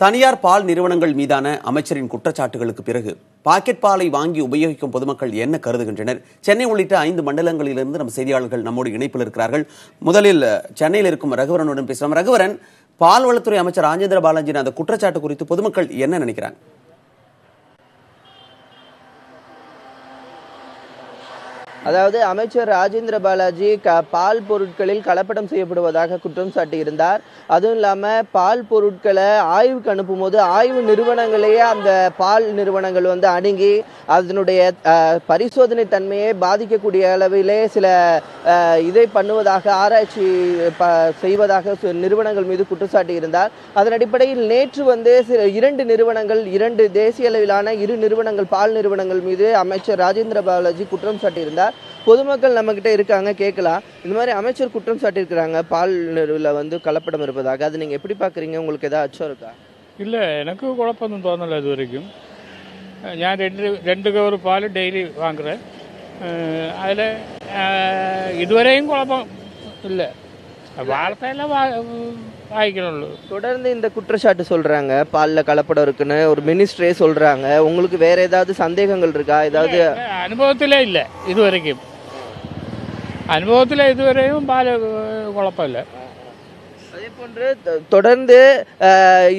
தனியார் பால் நிறுவனங்கள் மீதான அமைச்சரின் குற்றச்சாட்டுகளுக்கு பிறகு பாக்கெட் பாலை வாங்கி உபயோகிக்கும் பொதுமக்கள் என்ன கருதுகின்றனர்? சென்னை உள்ளிட்ட 5 மண்டலங்களிலிருந்து நம்ம செய்தியாளர்கள் நம்மோடு இணைப்பில் இருக்கிறார்கள். முதலில் சென்னையில் இருக்கும் ரகுவரனுடன் பேசலாம். ரகுவரன், பால்வளத்துறை அமைச்சர் ராஜேந்திர பாலாஜியின் அந்த குற்றச்சாட்டு குறித்து பொதுமக்கள் என்ன நினைக்கிறாங்க? அதாவது அமைச்சர் ராஜேந்திர பாலாஜி பால் பொருட்களில் கலப்படம் செய்யப்படுவதாக குற்றம் சாட்டியிருந்தார். அதுவும் இல்லாமல் பால் பொருட்களை ஆய்வுக்கு அனுப்பும் போது ஆய்வு நிறுவனங்களையே அந்த பால் நிறுவனங்கள் அணுகி அதனுடைய பரிசோதனை தன்மையை பாதிக்கக்கூடிய அளவிலே சில இதை பண்ணுவதாக ஆராய்ச்சி செய்வதாக நிறுவனங்கள் மீது குற்றச்சாட்டியிருந்தார். அதன் அடிப்படையில் நேற்று சில 2 நிறுவனங்கள் 2 தேசிய அளவிலான 2 நிறுவனங்கள் பால் நிறுவனங்கள் மீது அமைச்சர் ராஜேந்திர பாலாஜி குற்றம் சாட்டியிருந்தார். பொதுமக்கள் நம்ம கிட்ட இருக்காங்க, கேட்கலாம். இந்த மாதிரி அமைச்சர் குற்றம் சாட்டியிருக்கிறாங்க பால் நிறுவனத்தில் கலப்படம் இருப்பதாக. அது நீங்க எப்படி பாக்குறீங்க? உங்களுக்கு ஏதாவது அச்சம் இருக்கா? இல்லை, எனக்கு குழப்பம் தோணலை இது வரைக்கும். நான் ரெண்டு கவர் பால் டெய்லி வாங்குறேன். அதில் இதுவரையும் குழப்பம் இல்லை. வார்த்தையெல்லாம் வாங்கிக்கணும்ல. தொடர்ந்து இந்த குற்றச்சாட்டு சொல்றாங்க, பால்ல கலப்படம் இருக்குன்னு ஒரு மினிஸ்டரே சொல்றாங்க. உங்களுக்கு வேற ஏதாவது சந்தேகங்கள் இருக்கா? ஏதாவது அனுபவத்திலே இல்லை இதுவரைக்கும். அனுபவத்தில் இதுவரையும் பால் குழப்பம் இல்லை. அதே போன்று தொடர்ந்து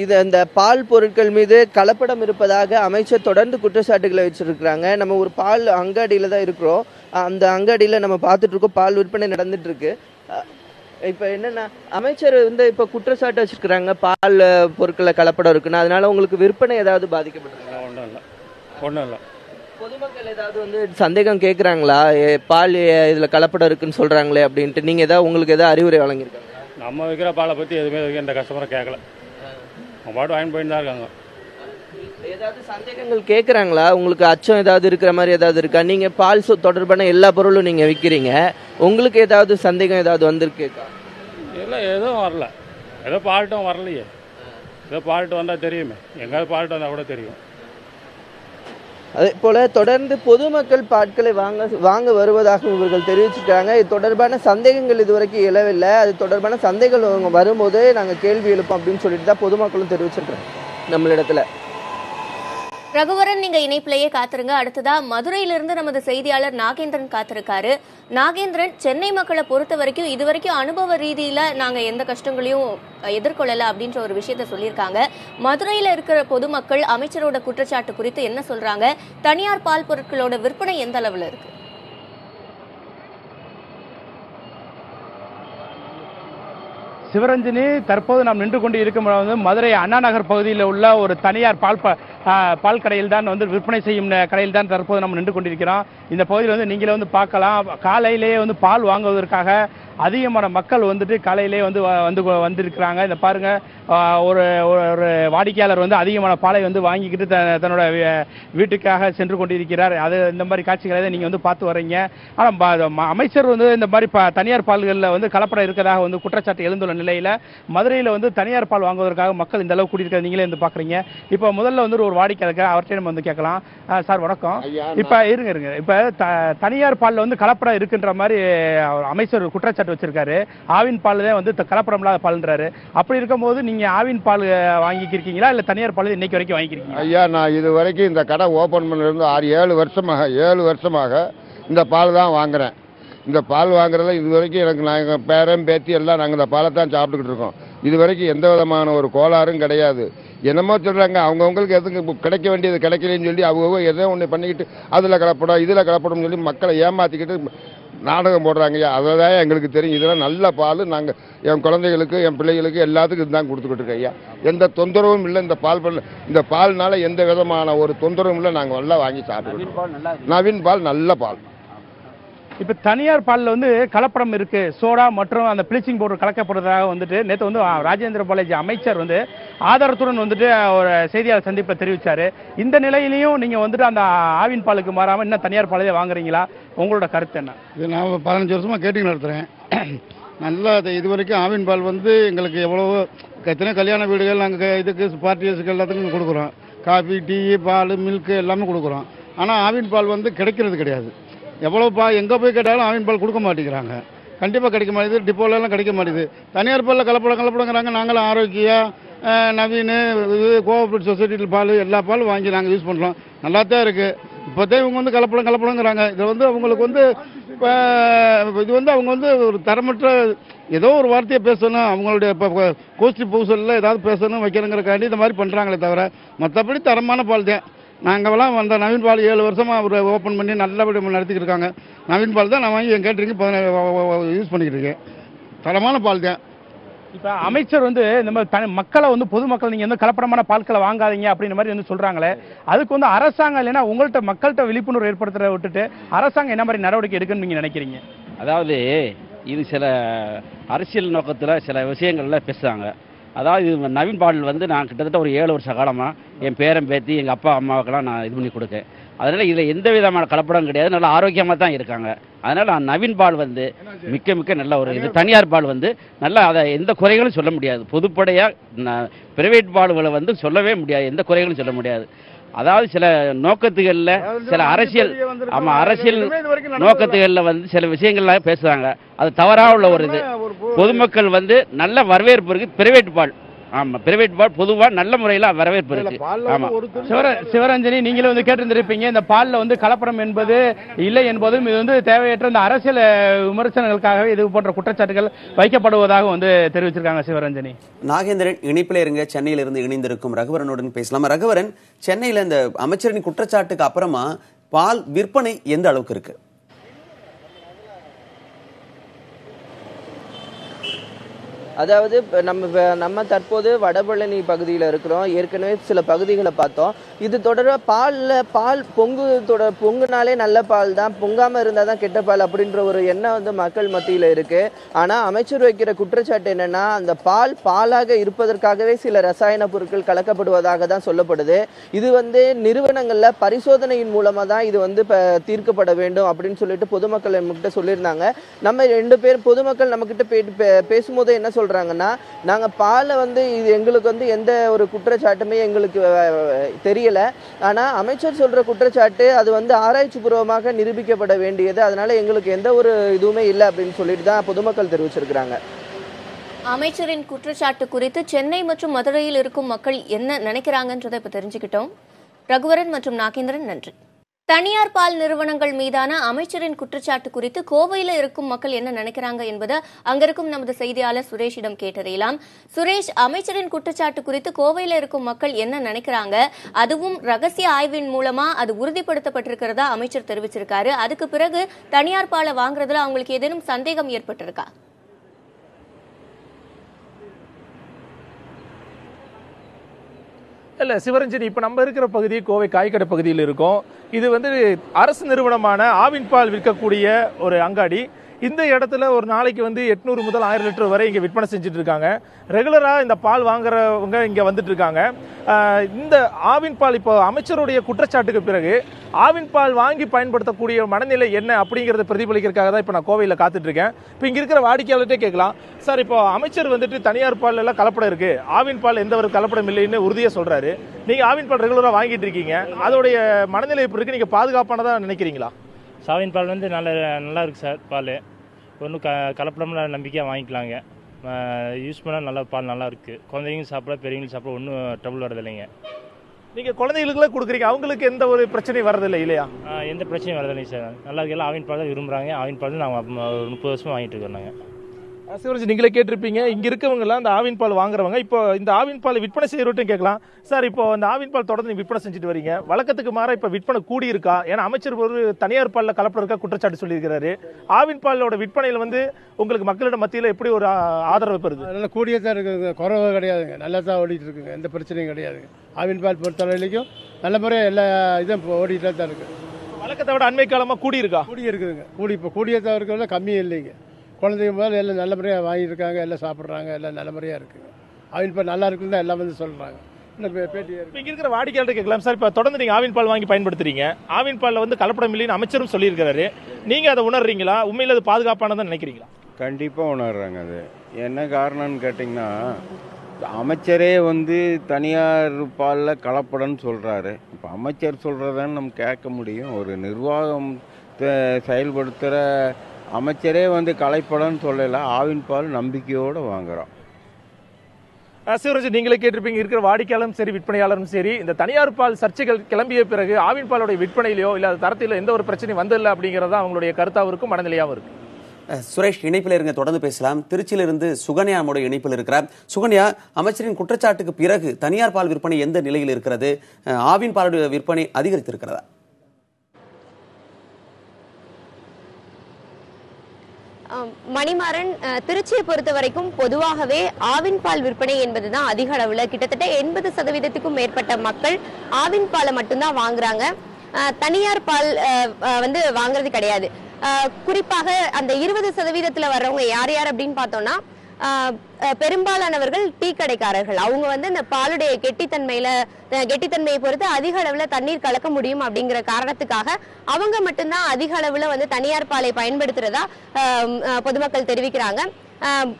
இந்த பால் பொருட்கள் மீது கலப்படம் இருப்பதாக அமைச்சர் தொடர்ந்து குற்றச்சாட்டுகளை வச்சிருக்கிறாங்க. நம்ம ஒரு பால் அங்காடியில தான் இருக்கிறோம். அந்த அங்காடியில நம்ம பார்த்துட்டு இருக்கோம், பால் விற்பனை நடந்துட்டு இருக்கு. இப்ப என்னன்னா அமைச்சர் இப்ப குற்றச்சாட்டு வச்சிருக்கிறாங்க பால் பொருட்களை கலப்படம் இருக்குன்னு. அதனால உங்களுக்கு விற்பனை ஏதாவது பாதிக்கப்பட்டிருக்கா? ஒன்றும் இல்லை. பொதுமக்கள் ஏதாவது சந்தேகம் கேட்கறாங்களா? பால் இதுல கலப்படம் இருக்குன்னு சொல்றாங்களே அப்படின்ட்டு நீங்க ஏதாவது உங்களுக்கு ஏதாவது அறிவுரை வழங்கியிருக்காங்க? நம்ம விற்கிற பாலை பத்தி எதுவுமே எந்த கஸ்டமரை கேட்கல. அவங்க பாட்டு வாங்கி போயிட்டு தான் இருக்காங்க. ஏதாவது சந்தேகங்கள் கேட்கறாங்களா? உங்களுக்கு அச்சம் ஏதாவது இருக்கிற மாதிரி ஏதாவது இருக்கா? நீங்க பால் தொடர்பான எல்லா பொருளும் நீங்க விற்கிறீங்க, உங்களுக்கு ஏதாவது சந்தேகம் ஏதாவது வந்திருக்கா? இல்லை, எதுவும் வரல. ஏதோ பால்ட்டும் வரலையே. ஏதோ பால்ட்டு வந்தால் தெரியுமே. எங்காவது பால்ட்டு வந்தால் கூட தெரியும். அதே போல தொடர்ந்து பொதுமக்கள் பாட்களை வாங்க வருவதாக இவர்கள் தெரிவிச்சிருக்காங்க. இது தொடர்பான சந்தேகங்கள் இதுவரைக்கும் எழவில்லை. அது தொடர்பான சந்தேகங்கள் வரும்போது நாங்கள் கேள்வி எழுப்போம் அப்படின்னு சொல்லிட்டு தான் பொதுமக்களும் தெரிவிச்சிருக்கிறோம் நம்மளிடத்துல. ரகுவரன், நீங்க இணைப்பிலேயே காத்திருங்க. அடுத்ததா மதுரையிலிருந்து நமது செய்தியாளர் நாகேந்திரன் காத்திருக்காரு. நாகேந்திரன், சென்னை மக்களை பொறுத்த வரைக்கும் இதுவரைக்கும் அனுபவ ரீதியில நாங்க எந்த கஷ்டங்களையும் எதிர்கொள்ளல அப்படின்ற ஒரு விஷயத்த சொல்லியிருக்காங்க. மதுரையில இருக்கிற பொதுமக்கள் அமைச்சரோட குற்றச்சாட்டு குறித்து என்ன சொல்றாங்க? தனியார் பால் பொருட்களோட விற்பனை எந்த அளவுல இருக்கு? சிவரஞ்சனி, தற்போது நாம் நின்று கொண்டு இருக்கும் மதுரை அண்ணா நகர் பகுதியில் உள்ள ஒரு தனியார் பால் கடையில் தான் விற்பனை செய்யும் கடையில் தான் தற்போது நம்ம நின்று கொண்டிருக்கிறோம். இந்த பகுதியில் நீங்களே பார்க்கலாம். காலையிலேயே பால் வாங்குவதற்காக அதிகமான மக்கள் காலையிலே வந்திருக்கிறாங்க. இந்த பாருங்க, ஒரு வாடிக்கையாளர் அதிகமான பாலை வாங்கிக்கிட்டு தன்னோட வீட்டுக்காக சென்று கொண்டிருக்கிறார். அது இந்த மாதிரி காட்சிகளை தான் நீங்க பார்த்து வர்றீங்க. ஆனால் அமைச்சர் இந்த மாதிரி தனியார் பால்களில் கலப்படம் இருக்கிறதாக குற்றச்சாட்டு எழுந்துள்ள நிலையில மதுரையில் தனியார் பால் வாங்குவதற்காக மக்கள் இந்த அளவு கூடியிருக்க நீங்களே பாக்குறீங்க. இப்ப முதல்ல ஒரு வாடிக்கையாளர், அவர்கிட்ட நம்ம கேட்கலாம். சார் வணக்கம். இப்ப இருங்க இப்ப தனியார் பால்ல கலப்படம் இருக்குன்ற மாதிரி அமைச்சர் குற்றச்சாட்டு வச்சிருக்காரு. ஆவின் பால் தான் கலப்படம் இல்லாத பால்ன்றாரு. அப்படி இருக்கும் போது நீங்க ஆவின் பால் வாங்கிக்கிறீங்களா இல்ல தனியார் பால் இன்னைக்கு வரைக்கும் வாங்கிக்கிறீங்க? ஐயா, நான் இது வரைக்கும் இந்த கடை ஓபன் பண்ணிருந்து 7 வருஷமாக இந்த பால் தான் வாங்குறேன். இந்த பால் வாங்குறதுல இது வரைக்கும் எனக்கு நாங்கள் பேரன் பேத்தி எல்லாம் நாங்கள் இந்த பாலை தான் சாப்பிட்டுக்கிட்டு இருக்கோம். இது வரைக்கும் எந்த விதமான ஒரு கோளாறும் கிடையாது. என்னமோ சொல்கிறாங்க, அவங்கவுங்களுக்கு எதுக்கு கிடைக்க வேண்டியது கிடைக்கலன்னு சொல்லி அவங்க எதோ ஒன்று பண்ணிக்கிட்டு அதில் கலப்படம் இதில் கலப்படம்னு சொல்லி மக்களை ஏமாற்றிக்கிட்டு நாடகம் போடுறாங்கய்யா. அதுதான் எங்களுக்கு தெரியும். இதெல்லாம் நல்ல பால். நாங்கள் என் குழந்தைகளுக்கு என் பிள்ளைகளுக்கு எல்லாத்துக்கும் இதுதான் கொடுத்துக்கிட்டு இருக்கோம் ஐயா. எந்த தொந்தரவும் இல்லை. இந்த பால்னால எந்த விதமான ஒரு தொந்தரவும் இல்லை. நாங்கள் நல்லா வாங்கி சாப்பிட்டுக்கிட்டோம். நவீன் பால் நல்ல பால். இப்ப தனியார் பால்ல கலப்படம் இருக்கு, சோடா மற்றும் அந்த ப்ளீச்சிங் பவுடர் கலக்கப்படுறதாக நேற்று ராஜேந்திர பாலாஜி அமைச்சர் ஆதாரத்துடன் ஒரு செய்தியாளர் சந்திப்பில் தெரிவிச்சாரு. இந்த நிலையிலையும் நீங்க அந்த ஆவின் பாலுக்கு மாறாம இன்னும் தனியார் பாலையே வாங்குறீங்களா? உங்களோட கருத்து என்ன? இது நான் 15 வருஷமா கேட்டிங் நடத்துறேன். நல்லா இது வரைக்கும் ஆவின் பால் எங்களுக்கு எவ்வளவோ எத்தனை கல்யாண வீடுகள் நாங்கள் இதுக்கு பார்ட்டிஸுக்கு எல்லாத்துக்கும் கொடுக்குறோம். காஃபி, டீ, பால், மில்க் எல்லாமே கொடுக்குறோம். ஆனால் ஆவின் பால் கிடைக்கிறது கிடையாது. எவ்வளோ எங்கே போய் கேட்டாலும் ஆவின் பால் கொடுக்க மாட்டேங்கிறாங்க. கண்டிப்பாக கிடைக்க மாட்டேது. டிப்போலெல்லாம் கிடைக்க மாட்டேது. தனியார் பாலில் கலப்படங்கிறாங்க. நாங்களும் ஆரோக்கியம் நவீன் இது கோஆப்ரேட்டிவ் சொசைட்டியில் பால் எல்லா பாலும் வாங்கி நாங்கள் யூஸ் பண்ணுறோம். நல்லா தான் இருக்குது. இப்போதான் இவங்க வந்து கலப்படங்கிறாங்க. இதில் வந்து அவங்களுக்கு வந்து இது வந்து அவங்க வந்து ஒரு தரமற்ற ஏதோ ஒரு வார்த்தையை பேசணும், அவங்களுடைய இப்போ கோஷ்டி பூசலில் ஏதாவது பேசணும் வைக்கணுங்கிறக்காண்டி இந்த மாதிரி பண்ணுறாங்களே தவிர மற்றபடி தரமான பால் தான். நாங்கள்லாம் வந்த நவீன் பால் 7 வருஷமாக அவர் ஓப்பன் பண்ணி நல்லபடி நடத்திக்கிட்டு இருக்காங்க. நவீன் பால் தான் நான் வாங்கி என் கேட்டரிங்கு யூஸ் பண்ணிக்கிட்டு இருக்கேன். தரமான பால் தான். இப்போ அமைச்சர் வந்து இந்த மாதிரி மக்களை வந்து பொதுமக்கள் நீங்கள் வந்து கலப்படமான பால்களை வாங்காதீங்க அப்படின்ற மாதிரி வந்து சொல்கிறாங்களே, அதுக்கு வந்து அரசாங்கம் இல்லைன்னா உங்கள்கிட்ட மக்கள்கிட்ட விழிப்புணர்வு ஏற்படுத்துறத விட்டுட்டு அரசாங்கம் என்ன மாதிரி நடவடிக்கை எடுக்குன்னு நீங்கள் நினைக்கிறீங்க? அதாவது இது சில அரசியல் நோக்கத்தில் சில விஷயங்கள்ல பேசுகிறாங்க. அதாவது இது நவீன் பால் வந்து நான் கிட்டத்தட்ட ஒரு 7 வருஷ காலமாக என் பேரன் பேத்தி எங்கள் அப்பா அம்மாவுக்கெல்லாம் நான் இது பண்ணி கொடுக்கேன். அதனால் இதில் எந்த விதமான கலப்படம் கிடையாது, நல்லா ஆரோக்கியமாக தான் இருக்காங்க. அதனால் நவீன் பால் வந்து மிக்க நல்ல ஒரு இது. தனியார் பால் வந்து நல்லா அதை எந்த குறைகளும் சொல்ல முடியாது. பொதுப்படையாக பிரைவேட் பால்களை வந்து சொல்லவே முடியாது, எந்த குறைகளும் சொல்ல முடியாது. அதாவது சில நோக்கத்துகளில் சில அரசியல் அரசியல் நோக்கத்துகளில் வந்து சில விஷயங்கள்லாம் பேசுகிறாங்க. அது தவறாக உள்ள ஒரு இது. பொதுமக்கள் வந்து நல்ல வரவேற்பு இருக்குது பிரைவேட் பால். ஆமாம், பிரைவேட் பால் பொதுவாக நல்ல முறையில் வரவேற்பு இருக்கு. ஆமாம். சிவரஞ்சனி, நீங்களும் வந்து கேட்டிருந்திருப்பீங்க இந்த பாலில் வந்து கலப்படம் என்பது இல்லை என்பதும் இது வந்து தேவையற்ற இந்த அரசியல் விமர்சனங்களுக்காகவே இது போன்ற குற்றச்சாட்டுகள் வைக்கப்படுவதாக வந்து தெரிவிச்சிருக்காங்க. சிவரஞ்சனி, நாகேந்திரன் இணைப்பில் இருங்க. சென்னையிலிருந்து இணைந்திருக்கும் ரகுவரனுடன் பேசலாம். ரகுவரன், சென்னையில் இந்த அமைச்சரின் குற்றச்சாட்டுக்கு அப்புறமா பால் விற்பனை எந்த அளவுக்கு இருக்கு? அதாவது நம்ம தற்போது வடபழனி பகுதியில் இருக்கிறோம். ஏற்கனவே சில பகுதிகளை பார்த்தோம். இது தொடர்பாக பால் பொங்குனாலே நல்ல பால் தான், பொங்காமல் இருந்தால் தான் கெட்ட பால் அப்படின்ற ஒரு எண்ணம் வந்து மக்கள் மத்தியில் இருக்கு. ஆனால் அமைச்சர் வைக்கிற குற்றச்சாட்டு என்னன்னா, அந்த பாலாக இருப்பதற்காகவே சில ரசாயன பொருட்கள் கலக்கப்படுவதாக தான் சொல்லப்படுது. இது வந்து நிறுவனங்களில் பரிசோதனையின் மூலமாக தான் இது வந்து தீர்க்கப்பட வேண்டும் அப்படின்னு சொல்லிட்டு பொதுமக்கள் நம்மகிட்ட சொல்லியிருந்தாங்க. நம்ம 2 பேர் பொதுமக்கள் நம்மகிட்ட பேசும்போது என்ன சொல்றாங்கன்னா, நாங்க பாலை வந்து இது எங்களுக்கு வந்து எந்த ஒரு குற்றச்சாட்டுமே எங்களுக்கு தெரியல. ஆனா அமைச்சர் சொல்ற குற்றச்சாட்டு அது வந்து ஆராய்ச்சி பூர்வமாக நிரூபிக்கப்பட வேண்டியது. அதனால எங்களுக்கு எந்த ஒரு இதுவுமே இல்லை அப்படின்னு சொல்லிட்டு தான் பொதுமக்கள் தெரிவிச்சிருக்கிறாங்க. அமைச்சரின் குற்றச்சாட்டு குறித்து சென்னை மற்றும் மதுரையில் இருக்கும் மக்கள் என்ன நினைக்கிறாங்கன்றதை இப்ப தெரிஞ்சுக்கிட்டோம். ரகுவரன் மற்றும் நாகேந்திரன், நன்றி. தனியார் பால் நிறுவனங்கள் மீதான அமைச்சரின் குற்றச்சாட்டு குறித்து கோவையில் இருக்கும் மக்கள் என்ன நினைக்கிறாங்க என்பதை அங்கிருக்கும் நமது செய்தியாளர் சுரேஷிடம் கேட்டறியலாம். சுரேஷ், அமைச்சரின் குற்றச்சாட்டு குறித்து கோவையில் இருக்கும் மக்கள் என்ன நினைக்கிறாங்க? அதுவும் ரகசிய ஆய்வின் மூலமா அது உறுதிப்படுத்தப்பட்டிருக்கிறதா அமைச்சர் தெரிவிச்சிருக்காரு. அதுக்கு பிறகு தனியார் பாலை வாங்குறதுல அவங்களுக்கு ஏதேனும் சந்தேகம் ஏற்பட்டிருக்கா? இல்லை சிவரஞ்சனி, இப்போ நம்ம இருக்கிற பகுதி கோவை காய்கடை பகுதியில் இருக்கோம். இது வந்து அரசு நிறுவனமான ஆவின் பால் விற்கக்கூடிய ஒரு அங்காடி. இந்த இடத்துல ஒரு நாளைக்கு வந்து 800 முதல் 1000 லிட்டர் வரை இங்கே விற்பனை செஞ்சுட்டு இருக்காங்க. ரெகுலராக இந்த பால் வாங்குறவங்க இங்கே வந்துட்டு இருக்காங்க. இந்த ஆவின் பால் இப்போ அமைச்சருடைய குற்றச்சாட்டுக்கு பிறகு ஆவின் பால் வாங்கி பயன்படுத்தக்கூடிய மனநிலை என்ன அப்படிங்கிறத பிரதிபலிக்கிறதுக்காக தான் இப்போ நான் கோவையில் காத்துட்டு இருக்கேன். இப்போ இங்கே இருக்கிற வாடிக்கையாளர்கிட்டே கேட்கலாம். சார், இப்போ அமைச்சர் வந்துட்டு தனியார் பால் எல்லாம் கலப்படம் இருக்கு, ஆவின் பால் எந்த ஒரு கலப்படம் இல்லைன்னு உறுதியாக சொல்றாரு. நீங்க ஆவின் பால் ரெகுலராக வாங்கிட்டு இருக்கீங்க, அதோடைய மனநிலை எப்படி இருக்கு? நீங்க பாதுகாப்பானதா நினைக்கிறீங்களா? ஆவின் பால் வந்து நல்லா இருக்குது சார். பால் ஒன்றும் கலப்படம்லாம் நம்பிக்கையாக வாங்கிக்கலாங்க. யூஸ் பண்ணால் நல்லா பால் நல்லா இருக்குது. குழந்தைங்களும் சாப்பிட, பெரியவங்களும் சாப்பிட ஒன்றும் ட்ரபிள் வரதில்லைங்க. நீங்கள் குழந்தைகளுக்குலாம் கொடுக்குறீங்க, அவங்களுக்கு எந்த ஒரு பிரச்சனையும் வரதில்லை இல்லையா? எந்த பிரச்சனையும் வரதில்லைங்க சார். நல்லா எல்லாம் ஆவின் பால் தான் விரும்புகிறாங்க. ஆவின் பால் தான் நாங்கள் 30 வருஷமாக வாங்கிட்டு இருக்கோம். நாங்கள் சிவராஜ், நீங்களே கேட்டிருப்பீங்க, இங்கே இருக்கவங்கலாம் இந்த ஆவின் பால் வாங்குறவங்க இப்போ இந்த ஆவின் பால் விற்பனை செய்யறவட்டும் கேட்கலாம். சார், இப்போ இந்த ஆவின் பால் தொடர்ந்து விற்பனை செஞ்சுட்டு வரீங்க, வழக்கத்துக்கு மாற இப்போ விற்பனை கூடி இருக்கா? ஏன்னா அமைச்சர் ஒரு தனியார் பாலில் கலப்படம் இருக்கா குற்றச்சாட்டு சொல்லியிருக்கிறாரு. ஆவின் பாலோட விற்பனையில் வந்து உங்களுக்கு மக்களிடம் மத்தியில் எப்படி ஒரு ஆதரவு பெறுது? நல்லா கூடிய தான் இருக்குதுங்க, குறவு கிடையாதுங்க, நல்லா தான் ஓடிட்டு இருக்குங்க, எந்த பிரச்சனையும் கிடையாதுங்க. ஆவின் பால் பொறுத்தவரைக்கும் நல்ல முறையாக எல்லா இதுவும் ஓடிட்டு தான் இருக்குது. வழக்கத்தை விட அண்மை காலமாக கூடி இருக்கா? கூடி இருக்குதுங்க. இப்போ கூடிய தவிர்க்கிறதுல கம்மியும் இல்லைங்க. குழந்தைங்க முதல்ல எல்லாம் நல்ல முறையாக வாங்கியிருக்காங்க, எல்லாம் சாப்பிட்றாங்க, எல்லாம் நல்ல முறையாக இருக்குங்க. ஆவின் பால் நல்லா இருக்குன்னு தான் எல்லாம் வந்து சொல்கிறாங்க. இங்கே இருக்கிற வாடிக்கையாளர் கேட்கலாம். சார், இப்போ தொடர்ந்து நீங்கள் ஆவின் பால் வாங்கி பயன்படுத்துறீங்க, ஆவின் பாலில் வந்து கலப்படம் இல்லைன்னு அமைச்சரும் சொல்லியிருக்கிறாரு. நீங்கள் அதை உணர்றீங்களா? உண்மையில் அது பாதுகாப்பானதான் நினைக்கிறீங்களா? கண்டிப்பாக உணர்றாங்க. அது என்ன காரணம்னு கேட்டிங்கன்னா, அமைச்சரே வந்து தனியார் பாலில் கலப்படம்னு சொல்கிறாரு. இப்போ அமைச்சர் சொல்கிறதான்னு நம்ம கேட்க முடியும். ஒரு நிர்வாகம் செயல்படுத்துகிற அமைச்சரே வந்து கலப்படம்னு சொல்லலை, ஆவின் பால் நம்பிக்கையோடு வாங்குகிறோம். சிவராஜ், நீங்களே கேட்டிருப்பீங்க, இருக்கிற வாடிக்கையாளரும் சரி விற்பனையாளரும் சரி, இந்த தனியார் பால் சர்ச்சைகள் கிளம்பிய பிறகு ஆவின் பாலுடைய விற்பனையிலோ இல்ல தரத்திலோ எந்த ஒரு பிரச்சனையும் வந்ததில்லை அப்படிங்கறது அவங்களுடைய கருத்தாவும் இருக்கும், மனநிலையாவும் இருக்கு. சுரேஷ், இணைப்பில் இருங்க, தொடர்ந்து பேசலாம். திருச்சியிலிருந்து சுகன்யா நம்முடைய இணைப்பில் இருக்கிறார். சுகன்யா, அமைச்சரின் குற்றச்சாட்டுக்கு பிறகு தனியார் பால் விற்பனை எந்த நிலையில் இருக்கிறது? ஆவின் பாலுடைய விற்பனை அதிகரித்திருக்கிறதா? மணிமாறன், திருச்சியை பொறுத்த வரைக்கும் பொதுவாகவே ஆவின் பால் விற்பனை என்பதுதான் அதிக அளவுல கிட்டத்தட்ட 80% மேற்பட்ட மக்கள் ஆவின் பாலை மட்டும்தான் வாங்குறாங்க. தனியார் பால் வந்து வாங்குறது கிடையாது. குறிப்பாக அந்த 20% வர்றவங்க யார் யார் அப்படின்னு பார்த்தோம்னா பெரும்பாலானவர்கள் டீ கடைக்காரர்கள். அவங்க வந்து இந்த பாலுடைய கெட்டித்தன்மையை பொறுத்து அதிக அளவுல தண்ணீர் கலக்க முடியும் அப்படிங்கிற காரணத்துக்காக அவங்க மட்டும்தான் அதிக அளவுல வந்து தனியார் பாலை பயன்படுத்துறதா பொதுமக்கள் தெரிவிக்கிறாங்க.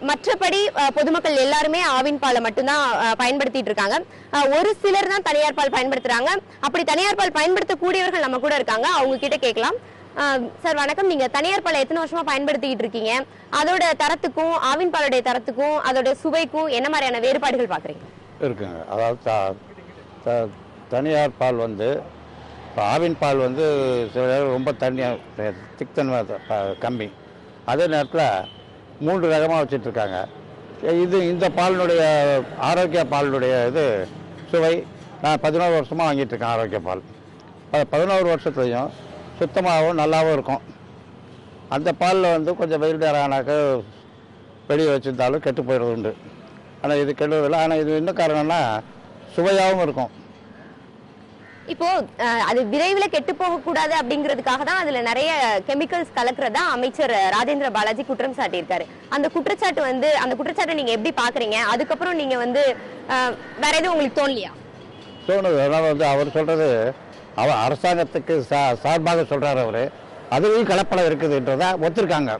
மற்றபடி பொதுமக்கள் எல்லாருமே ஆவின் பாலை மட்டும்தான் பயன்படுத்திட்டு இருக்காங்க. ஒரு சிலர் தான் தனியார் பால் பயன்படுத்துறாங்க. அப்படி தனியார் பால் பயன்படுத்தக்கூடியவர்கள் நம்ம கூட இருக்காங்க, அவங்க கிட்ட கேட்கலாம். சார் வணக்கம், நீங்க தனியார் பாலை எத்தனை வருஷமா பயன்படுத்திட்டு இருக்கீங்க? அதோட தரத்துக்கும் ஆவின் பாலுடைய தரத்துக்கும் அதோட சுவைக்கும் என்ன மாதிரியான வேறுபாடுகள் பாக்குறீங்க? இருக்குங்க. அதாவது தனியார் பால் வந்து ஆவின் பால் வந்து சில நேரம் ரொம்ப தண்ணியாக திக்தன்மை கம்மி. அதே நேரத்தில் 3 ரகமாக வச்சுட்ருக்காங்க. இந்த பாலினுடைய ஆரோக்கிய பாலினுடைய சுவை நான் 11 வருஷமாக வாங்கிட்டுருக்கேன். ஆரோக்கிய பால் 11 வருஷத்துலையும் சுத்தமாகவும் நல்லாவும் இருக்கும். அந்த பாலில் வந்து கொஞ்சம் வெயில் நேரம் ஆனாக்க வெளியே வச்சுருந்தாலும் கெட்டு போயிடுறது உண்டு. ஆனால் இது கெடுறதில்லை. ஆனால் இது என்ன காரணம்னா சுவையாகவும் இருக்கும். இப்போ அது விரைவில் கெட்டு போகக்கூடாது அப்படிங்கிறதுக்காக தான் அதுல நிறைய கெமிக்கல்ஸ் கலக்கிறதா அமைச்சர் ராஜேந்திர பாலாஜி குற்றம் சாட்டியிருக்காரு. அந்த குற்றச்சாட்டை நீங்க எப்படி பாக்குறீங்க? அதுக்கப்புறம் நீங்க வந்து வேற எதுவும் உங்களுக்கு தோணலையா? தோணுது. அதனால் வந்து அவர் சொல்றது அரசாங்கத்துக்கு சார்பாக சொல்றாரு. அவரு அதுலேயும் கலப்படம் இருக்குதுன்றத ஒத்துருக்காங்க.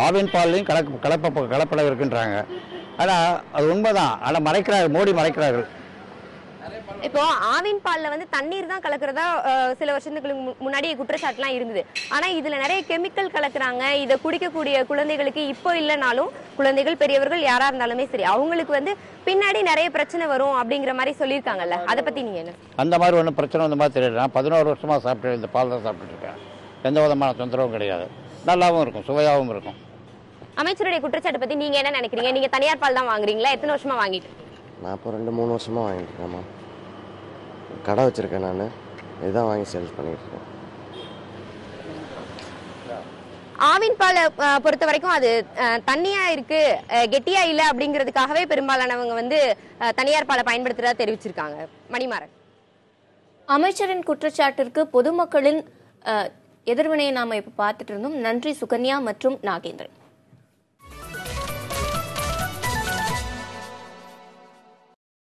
ஆவின் பால்லையும் கலப்படம் இருக்குன்றாங்க. ஆனால் அது உண்மைதான். ஆனால் மோடி மறைக்கிறார்கள். இப்போ ஆவின் பால்ல வந்து தண்ணீர் தான் கலக்கிறதா சில வருஷத்துக்கு முன்னாடி குற்றச்சாட்டுலாம் இருந்தது. ஆனா இதுல நிறைய கெமிக்கல் கலக்குறாங்க. இதை குடிக்கக்கூடிய குழந்தைகளுக்கு இப்போ இல்லைனாலும் குழந்தைகள் பெரியவர்கள் யாரா இருந்தாலுமே சரி அவங்களுக்கு வந்து பின்னாடி நிறைய பிரச்சனை வரும் அப்படிங்கிற மாதிரி சொல்லியிருக்காங்கல்ல, அதை பத்தி நீங்க என்ன? அந்த மாதிரி ஒன்றும் பிரச்சனை அந்த மாதிரி தெரியல. நான் 11 வருஷமா சாப்பிட்டு இந்த பால் தான் சாப்பிட்டு இருக்கேன். எந்த விதமான தொந்தரவும் கிடையாது. நல்லாவும் இருக்கும், சுவையாகவும் இருக்கும். அமைச்சருடைய குற்றச்சாட்டை பத்தி நீங்க என்ன நினைக்கிறீங்க? நீங்க தனியார் பால் தான் வாங்குறீங்களா? எத்தனை வருஷமா வாங்கிட்டு? நான் இப்போ 2-3 வருஷமா வாங்கிட்டு இருக்கேன்மா. கடை வச்சிருக்கேன். நான் இதுதான் வாங்கி சேல்ஸ் பண்ணிட்டு இருக்கேன். ஆவின் பாலை பொறுத்த வரைக்கும் அது தண்ணியா இருக்கு, கெட்டியா இல்ல அப்படிங்கிறதுக்காகவே பெரும்பாலானவங்க வந்து தனியார் பாலை பயன்படுத்துறதா தெரிவிச்சிருக்காங்க. மணிமாறன், அமைச்சரின் குற்றச்சாட்டிற்கு பொதுமக்களின் எதிர்வினையை நாம இப்ப பார்த்துட்டு இருந்தோம். நன்றி சுகன்யா மற்றும் நாகேந்திரன்.